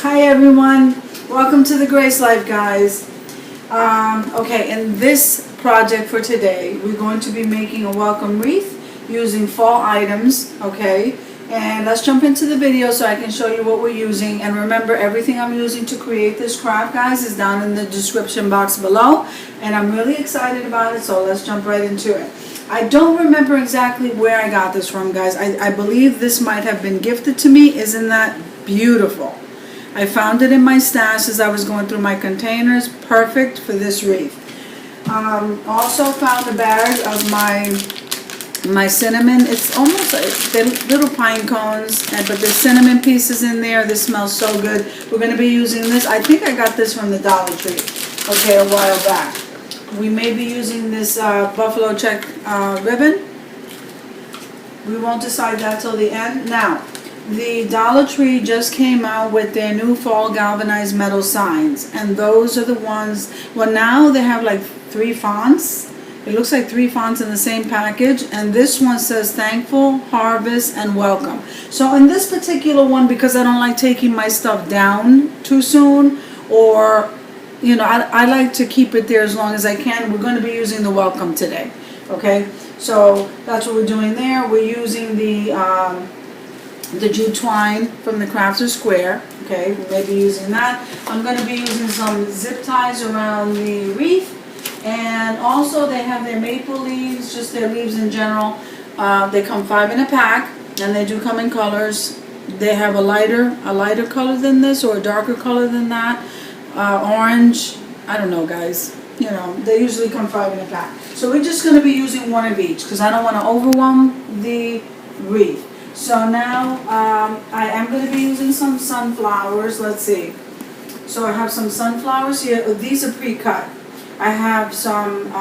Hi everyone, welcome to the Grace Life, guys. Okay, in this project for today, we're going to be making a welcome wreath using fall items, okay? And let's jump into the video so I can show you what we're using. And remember, everything I'm using to create this craft, guys, is down in the description box below. And I'm really excited about it, so let's jump right into it. I don't remember exactly where I got this from, guys. I believe this might have been gifted to me. Isn't that beautiful? I found it in my stash as I was going through my containers. Perfect for this wreath. Also found a bag of my cinnamon. It's almost like they're little pine cones, but there's cinnamon pieces in there. This smells so good. We're going to be using this. I think I got this from the Dollar Tree, okay, a while back. We may be using this buffalo check ribbon. We won't decide that till the end. Now, the Dollar Tree just came out with their new fall galvanized metal signs, and those are the ones, well, now they have like 3 fonts. It looks like 3 fonts in the same package, and this one says thankful, harvest, and welcome. So in this particular one, because I don't like taking my stuff down too soon, or you know, I like to keep it there as long as I can. We're going to be using the welcome today, okay? So that's what we're doing there. We're using the jute twine from the Crafter Square, okay? We may be using that. I'm going to be using some zip ties around the wreath, and also they have their maple leaves, just their leaves in general. They come 5 in a pack, and they do come in colors. They have a lighter color than this, or a darker color than that. Orange, I don't know, guys. You know, they usually come 5 in a pack. So we're just going to be using one of each because I don't want to overwhelm the wreath. So now I am going to be using some sunflowers. Let's see. So I have some sunflowers here. These are pre-cut. I have some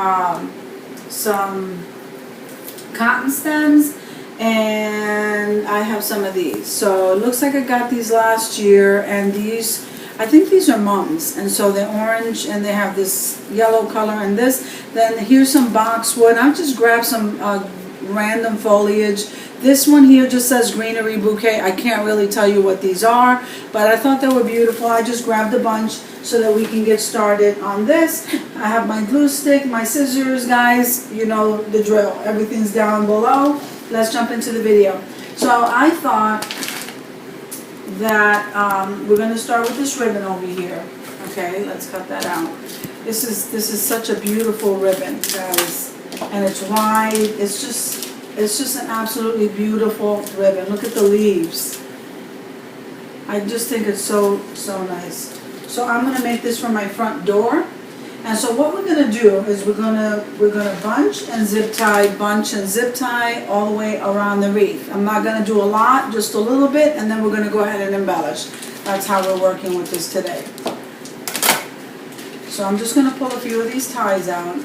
cotton stems, and I have some of these. So it looks like I got these last year, and these, I think these are mums, and so they're orange, and they have this yellow color and this. Then here's some boxwood. I've just grabbed some random foliage. This one here just says greenery bouquet. I can't really tell you what these are, but I thought they were beautiful. I just grabbed a bunch so that we can get started on this. I have my glue stick, my scissors, guys. You know the drill. Everything's down below. Let's jump into the video. So I thought that we're going to start with this ribbon over here. Okay, let's cut that out. This is such a beautiful ribbon, guys, and it's wide. It's just an absolutely beautiful ribbon. Look at the leaves. I just think it's so nice. So I'm going to make this for my front door. And so what we're going to do is we're going to bunch and zip tie all the way around the wreath. I'm not going to do a lot, just a little bit, and then we're going to go ahead and embellish. That's how we're working with this today. So I'm just going to pull a few of these ties out.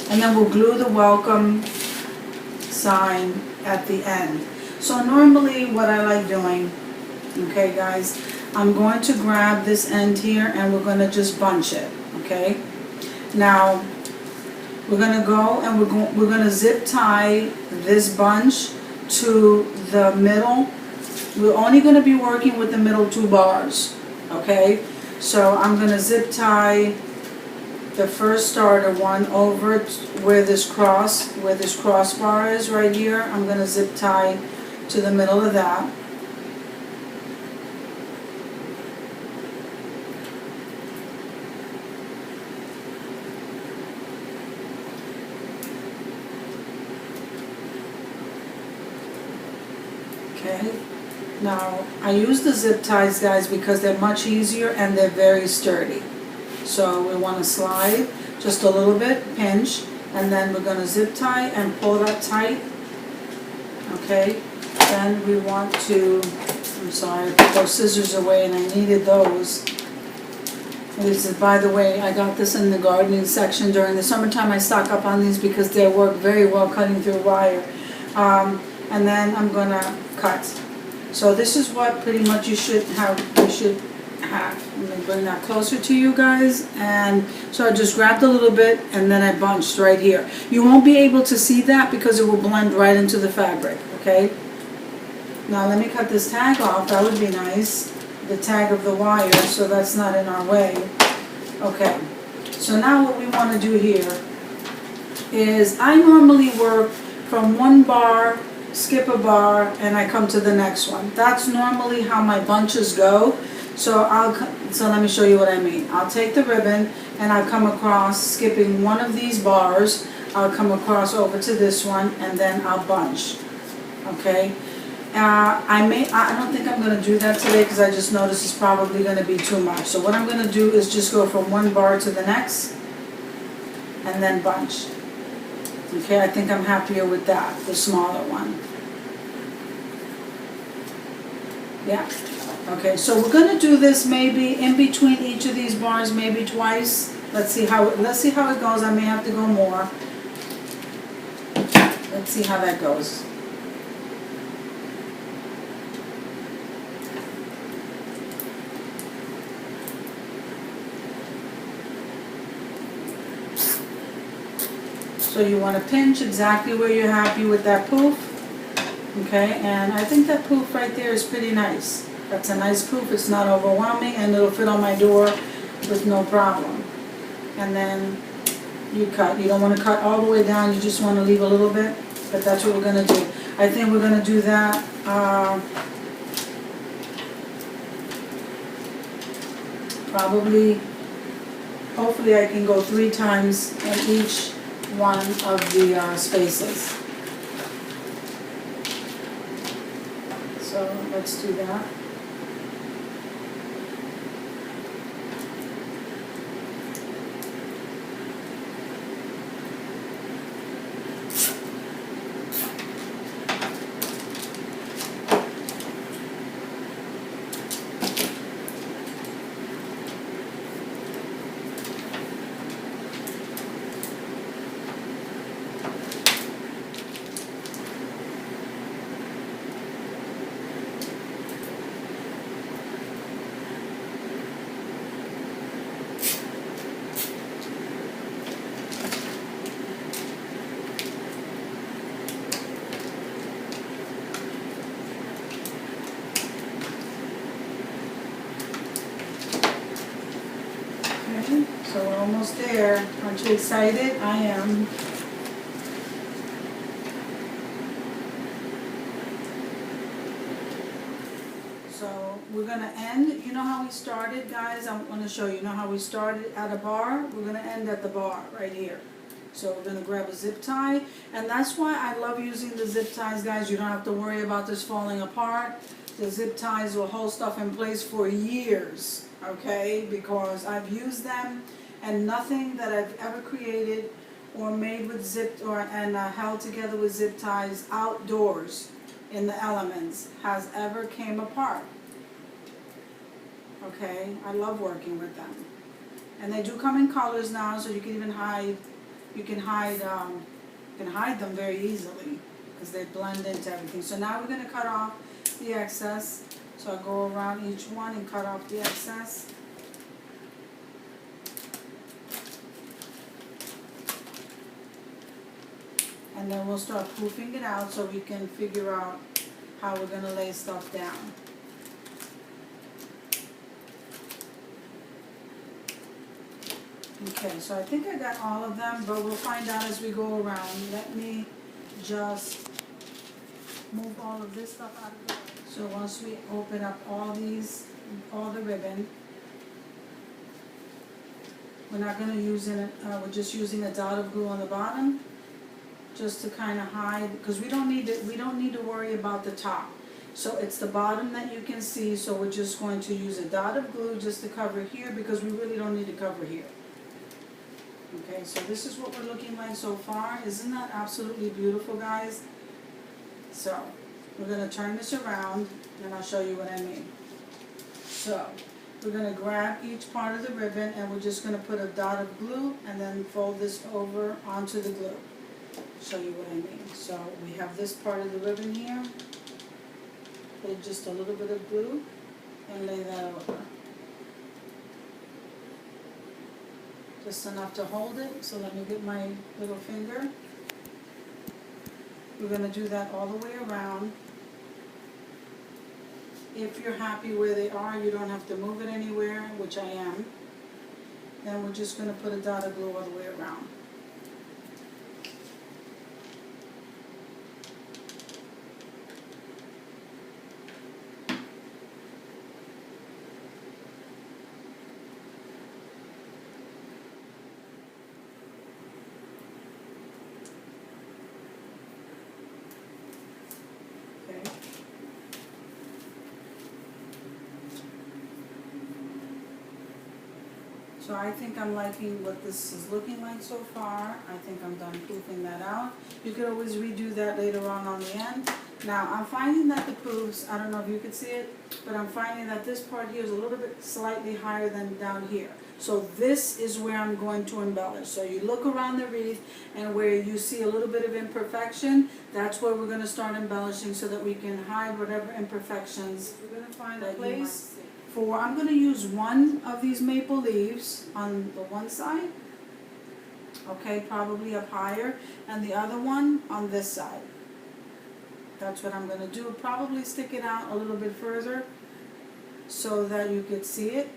And then we'll glue the welcome sign at the end. So normally what I like doing, okay guys, I'm going to grab this end here and we're going to just bunch it, okay? Now, we're going to go and we're going to zip tie this bunch to the middle. We're only going to be working with the middle 2 bars, okay? So I'm going to zip tie the first starter one over where this crossbar is right here. I'm going to zip tie to the middle of that. Okay. Now I use the zip ties, guys, because they're much easier and they're very sturdy. So we want to slide just a little bit, pinch, and then we're going to zip tie and pull that tight. Okay, then we want to, I'm sorry, I put those scissors away and I needed those. By the way, I got this in the gardening section during the summertime. I stock up on these because they work very well cutting through wire. And then I'm going to cut. So this is what pretty much you should have. Let me bring that closer to you guys. And so I just grabbed a little bit and then I bunched right here. You won't be able to see that because it will blend right into the fabric, okay? Now let me cut this tag off. That would be nice. the tag of the wire, so that's not in our way. Okay, so now what we want to do here is I normally work from one bar, skip a bar, and I come to the next one. That's normally how my bunches go. So let me show you what I mean. I'll take the ribbon and I'll come across, skipping one of these bars. I'll come across over to this one, and then I'll bunch. Okay. I don't think I'm going to do that today because I just noticed it's probably going to be too much. So what I'm going to do is just go from one bar to the next and then bunch. Okay, I think I'm happier with that, the smaller one. Yeah. Okay, so we're going to do this maybe in between each of these bars, maybe twice. Let's see how it goes. I may have to go more. Let's see how that goes. So you want to pinch exactly where you're happy with that poof. Okay, and I think that poof right there is pretty nice. That's a nice poof. It's not overwhelming, and it'll fit on my door with no problem. And then you cut. You don't want to cut all the way down. You just want to leave a little bit. But that's what we're going to do. I think we're going to do that probably, hopefully I can go 3 times in each one of the spaces. So let's do that. So we're almost there. Aren't you excited? I am. So we're going to end. You know how we started, guys? I'm going to show you. You know how we started at a bar? We're going to end at the bar right here. So we're going to grab a zip tie. And that's why I love using the zip ties, guys. You don't have to worry about this falling apart. The zip ties will hold stuff in place for years, okay? Because I've used them, and nothing that I've ever created or made with held together with zip ties outdoors in the elements has ever came apart. Okay, I love working with them, and they do come in colors now, so you can even hide them very easily because they blend into everything. So now we're going to cut off the excess. So I go around each one and cut off the excess. And then we'll start poofing it out so we can figure out how we're going to lay stuff down. Okay, so I think I got all of them, but we'll find out as we go around. Let me just move all of this stuff out of the way. So once we open up all the ribbon, we're not going to use it, we're just using a dot of glue on the bottom just to kind of hide, because we don't need to worry about the top. So it's the bottom that you can see, so we're just going to use a dot of glue just to cover here, because we really don't need to cover here. Okay, so this is what we're looking like so far. Isn't that absolutely beautiful, guys? So we're going to turn this around and I'll show you what I mean. So we're going to grab each part of the ribbon and we're just going to put a dot of glue and then fold this over onto the glue. Show you what I mean. So we have this part of the ribbon here. Put just a little bit of glue and lay that over. Just enough to hold it. So let me get my little finger. We're going to do that all the way around if you're happy where they are, you don't have to move it anywhere, which I am. Then we're just going to put a dot of glue all the way around. So I think I'm liking what this is looking like so far. I think I'm done proofing that out. You could always redo that later on the end. Now I'm finding that the proofs, I don't know if you could see it, but I'm finding that this part here is a little bit slightly higher than down here. So this is where I'm going to embellish. So you look around the wreath and where you see a little bit of imperfection, that's where we're going to start embellishing so that we can hide whatever imperfections. We're going to find a place. I'm going to use one of these maple leaves on the one side, okay, probably up higher, and the other one on this side. That's what I'm going to do. Probably stick it out a little bit further so that you could see it.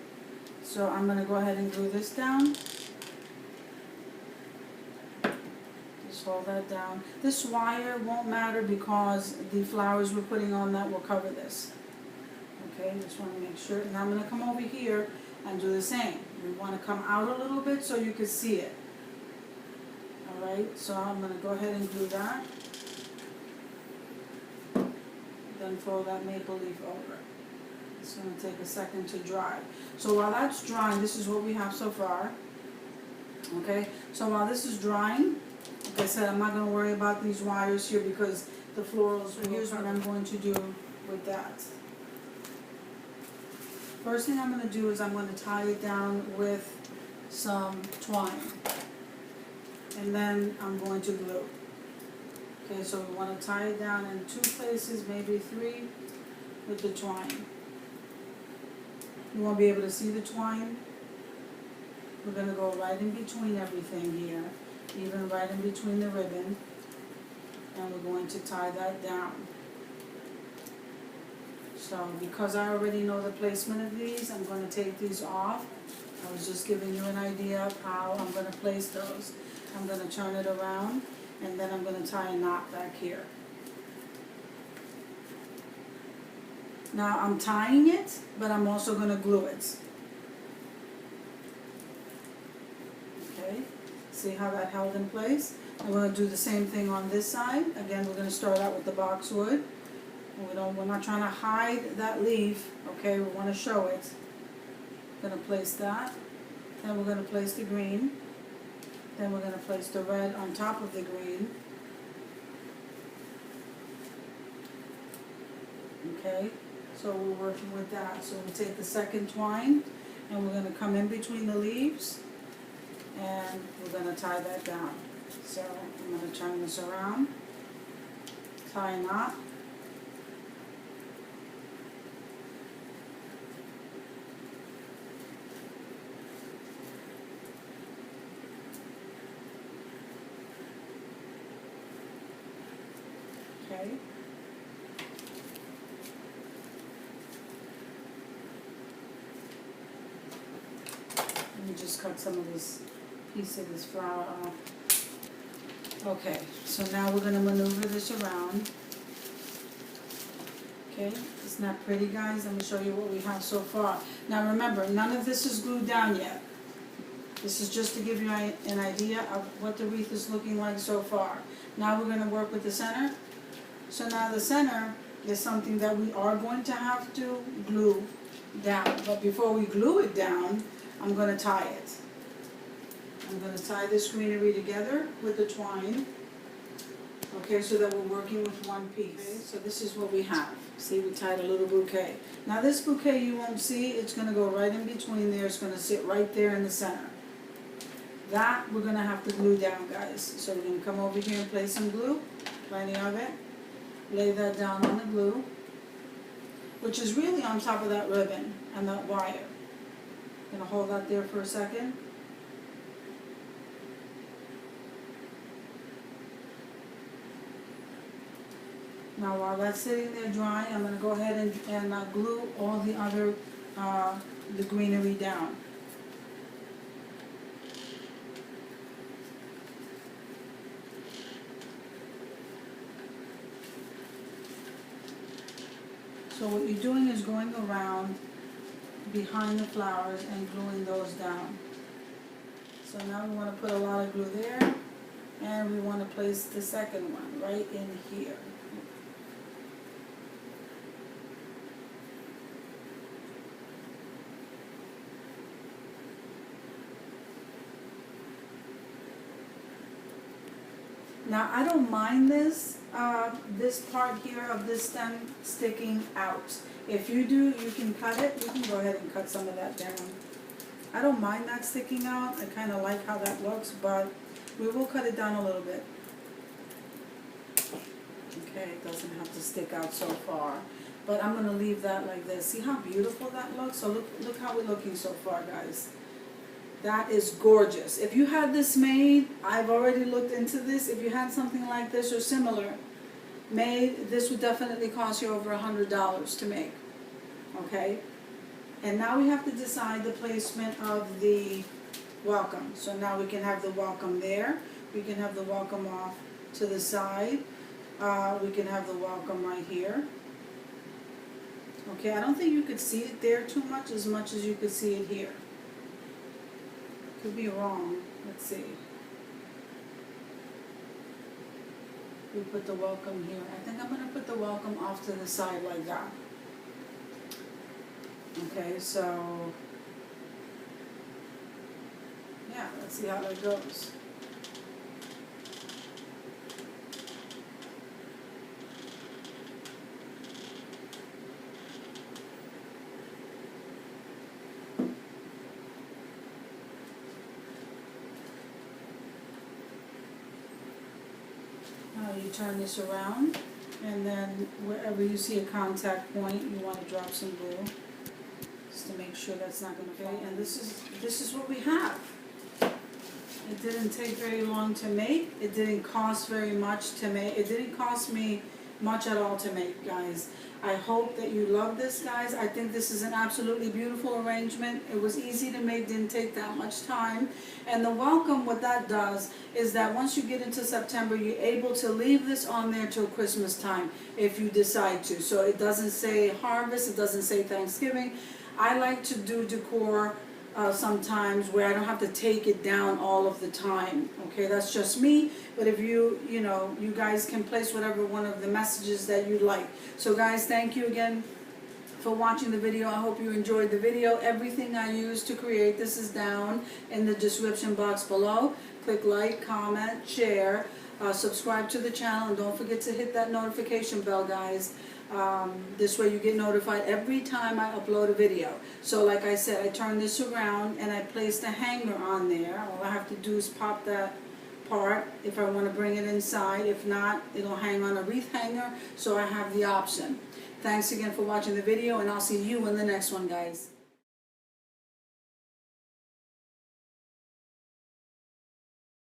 So I'm going to go ahead and glue this down. Just hold that down. This wire won't matter because the flowers we're putting on that will cover this. Okay, just want to make sure. And I'm going to come over here and do the same. We want to come out a little bit so you can see it. Alright, so I'm going to go ahead and glue that. Then fold that maple leaf over. It's going to take a second to dry. So while that's drying, this is what we have so far. Okay, so while this is drying, like I said, I'm not going to worry about these wires here because the florals, here's what I'm going to do with that. First thing I'm going to do is I'm going to tie it down with some twine. And then I'm going to glue. Okay, so we want to tie it down in 2 places, maybe 3, with the twine. You won't be able to see the twine. We're going to go right in between everything here, even right in between the ribbon. And we're going to tie that down. So because I already know the placement of these, I'm going to take these off. I was just giving you an idea of how I'm going to place those. I'm going to turn it around and then I'm going to tie a knot back here. Now I'm tying it, but I'm also going to glue it. Okay, see how that held in place? I'm going to do the same thing on this side. Again, we're going to start out with the boxwood. We're not trying to hide that leaf, okay, we want to show it. Going to place that. Then we're going to place the green. Then we're going to place the red on top of the green. Okay, so we're working with that. So we take the second twine and we're going to come in between the leaves and we're going to tie that down. So I'm going to turn this around, tie a knot. Okay. Let me just cut some of this piece of this flower off. Okay, so now we're going to maneuver this around. Okay, isn't that pretty, guys? Let me show you what we have so far. Now remember, none of this is glued down yet. This is just to give you an idea of what the wreath is looking like so far. Now we're going to work with the center. So now the center is something that we are going to have to glue down. But before we glue it down, I'm going to tie it. I'm going to tie this greenery together with the twine. Okay, so that we're working with one piece. Okay, so this is what we have. See, we tied a little bouquet. Now this bouquet you won't see. It's going to go right in between there. It's going to sit right there in the center. That we're going to have to glue down, guys. So we're going to come over here and place some glue. Plenty of it. Lay that down on the glue, which is really on top of that ribbon and that wire. I'm going to hold that there for a second. Now while that's sitting there drying, I'm going to go ahead and glue all the other, the greenery down. So what you're doing is going around behind the flowers and gluing those down. So now we want to put a lot of glue there, and we want to place the second one right in here. Now I don't mind this part here of this stem sticking out. If you do, you can cut it. You can go ahead and cut some of that down. I don't mind that sticking out. I kind of like how that looks, but we will cut it down a little bit. Okay, it doesn't have to stick out so far. But I'm going to leave that like this. See how beautiful that looks? So look how we're looking so far, guys. That is gorgeous. If you had this made, I've already looked into this. If you had something like this or similar made, this would definitely cost you over $100 to make. Okay? And now we have to decide the placement of the welcome. So now we can have the welcome there. We can have the welcome off to the side. We can have the welcome right here. Okay, I don't think you could see it there too much as you could see it here. Could be wrong. Let's see. We put the welcome here. I think I'm going to put the welcome off to the side like that. Okay, so yeah, let's see how that goes. Now you turn this around, and then wherever you see a contact point, you want to drop some glue just to make sure that's not going to fall. And this is what we have. It didn't take very long to make. It didn't cost very much to make. It didn't cost me much at all to make, guys. I hope that you love this, guys. I think this is an absolutely beautiful arrangement. It was easy to make, didn't take that much time. And the welcome, what that does is that once you get into September, you're able to leave this on there till Christmas time if you decide to. So it doesn't say harvest, it doesn't say Thanksgiving. I like to do decor sometimes where I don't have to take it down all of the time. Okay, that's just me. But if you know, you guys can place whatever one of the messages that you'd like. So guys, thank you again for watching the video. I hope you enjoyed the video. Everything I used to create this is down in the description box below. Click like, comment, share, subscribe to the channel, and don't forget to hit that notification bell, guys. This way you get notified every time I upload a video. So like I said, I turn this around and I place the hanger on there. All I have to do is pop that part if I want to bring it inside. If not, it'll hang on a wreath hanger, so I have the option. Thanks again for watching the video, and I'll see you in the next one, guys.